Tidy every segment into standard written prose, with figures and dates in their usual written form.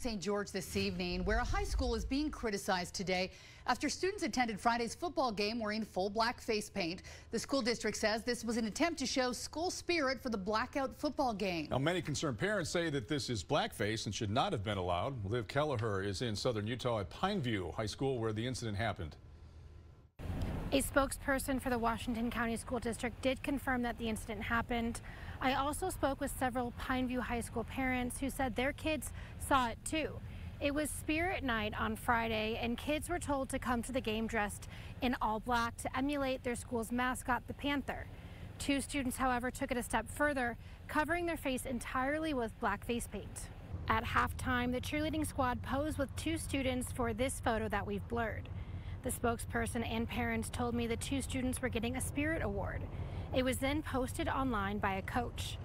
St. George this evening, where a high school is being criticized today after students attended Friday's football game wearing full black face paint. The school district says this was an attempt to show school spirit for the blackout football game. Now, many concerned parents say that this is blackface and should not have been allowed. Liv Kelleher is in southern Utah at Pineview High School, where the incident happened. A spokesperson for the Washington County School District did confirm that the incident happened. I also spoke with several Pineview High School parents who said their kids saw it too. It was Spirit Night on Friday, and kids were told to come to the game dressed in all black to emulate their school's mascot, the Panther. Two students, however, took it a step further, covering their face entirely with black face paint. At halftime, the cheerleading squad posed with two students for this photo that we've blurred. The spokesperson and parents told me the two students were getting a Spirit Award. It was then posted online by a coach.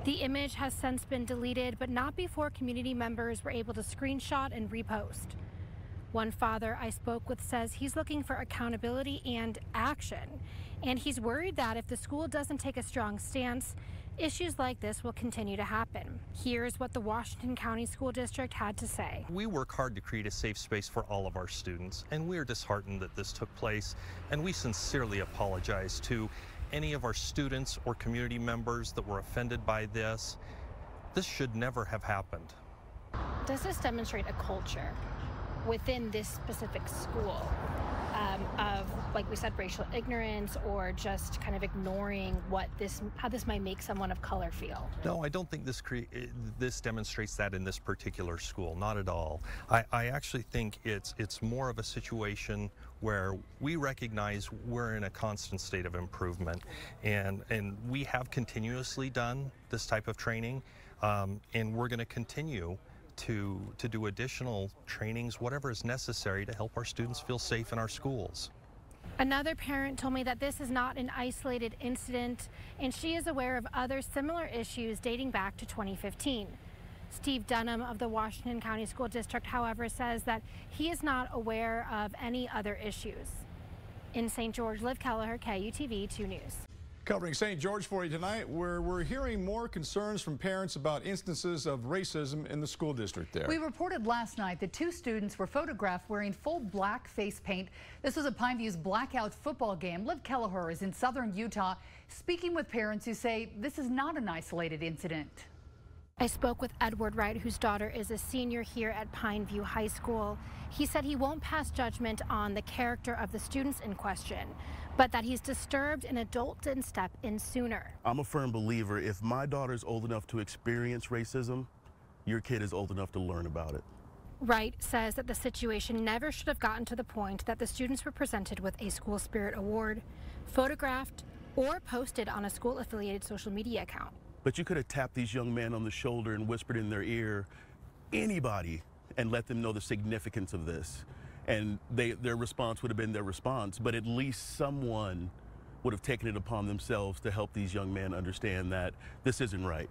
The image has since been deleted, but not before community members were able to screenshot and repost. One father I spoke with says he's looking for accountability and action, and he's worried that if the school doesn't take a strong stance, issues like this will continue to happen. Here's what the Washington County School District had to say. We work hard to create a safe space for all of our students, and we are disheartened that this took place, and we sincerely apologize to any of our students or community members that were offended by this. This should never have happened. Does this demonstrate a culture within this specific school of, like we said, racial ignorance, or just kind of ignoring how this might make someone of color feel? No, I don't think this demonstrates that in this particular school, not at all. I actually think it's more of a situation where we recognize we're in a constant state of improvement, and we have continuously done this type of training, and we're going to continue to do additional trainings, whatever is necessary to help our students feel safe in our schools. Another parent told me that this is not an isolated incident, and she is aware of other similar issues dating back to 2015. Steve Dunham of the Washington County School District, however, says that he is not aware of any other issues. In St. George, Liv Kelleher, KUTV 2 News. Covering St. George for you tonight, where we're hearing more concerns from parents about instances of racism in the school district there. We reported last night that two students were photographed wearing full black face paint. This was at Pineview's blackout football game. Liv Kelleher is in southern Utah, speaking with parents who say this is not an isolated incident. I spoke with Edward Wright, whose daughter is a senior here at Pineview High School. He said he won't pass judgment on the character of the students in question, but that he's disturbed an adult didn't step in sooner. I'm a firm believer, if my daughter's old enough to experience racism, your kid is old enough to learn about it. Wright says that the situation never should have gotten to the point that the students were presented with a School Spirit Award, photographed, or posted on a school-affiliated social media account. But you could have tapped these young men on the shoulder and whispered in their ear, anybody, and let them know the significance of this. And their response would have been their response, but at least someone would have taken it upon themselves to help these young men understand that this isn't right.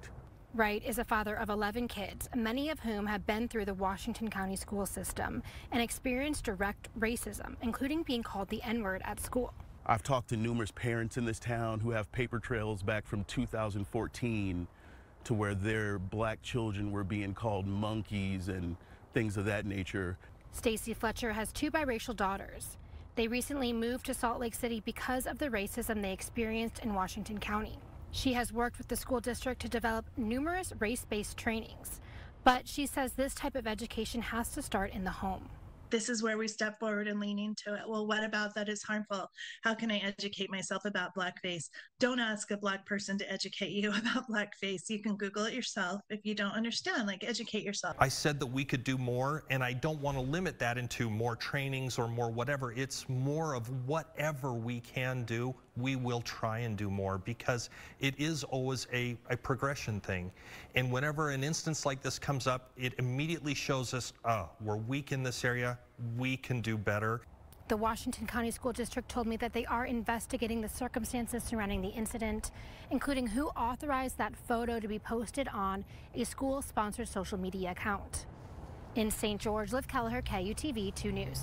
Wright is a father of 11 kids, many of whom have been through the Washington County school system and experienced direct racism, including being called the N-word at school. I've talked to numerous parents in this town who have paper trails back from 2014 to where their black children were being called monkeys and things of that nature. Stacy Fletcher has two biracial daughters. They recently moved to Salt Lake City because of the racism they experienced in Washington County. She has worked with the school district to develop numerous race-based trainings, but she says this type of education has to start in the home. This is where we step forward and lean into it. Well, what about that is harmful? How can I educate myself about blackface? Don't ask a black person to educate you about blackface. You can Google it yourself. If you don't understand, educate yourself. I said that we could do more, and I don't want to limit that into more trainings or more whatever. It's more of whatever we can do, we will try and do more, because it is always a progression thing. And whenever an instance like this comes up, it immediately shows us, we're weak in this area, we can do better. The Washington County School District told me that they are investigating the circumstances surrounding the incident, including who authorized that photo to be posted on a school-sponsored social media account. In St. George, Liv Kelleher, KUTV 2 News.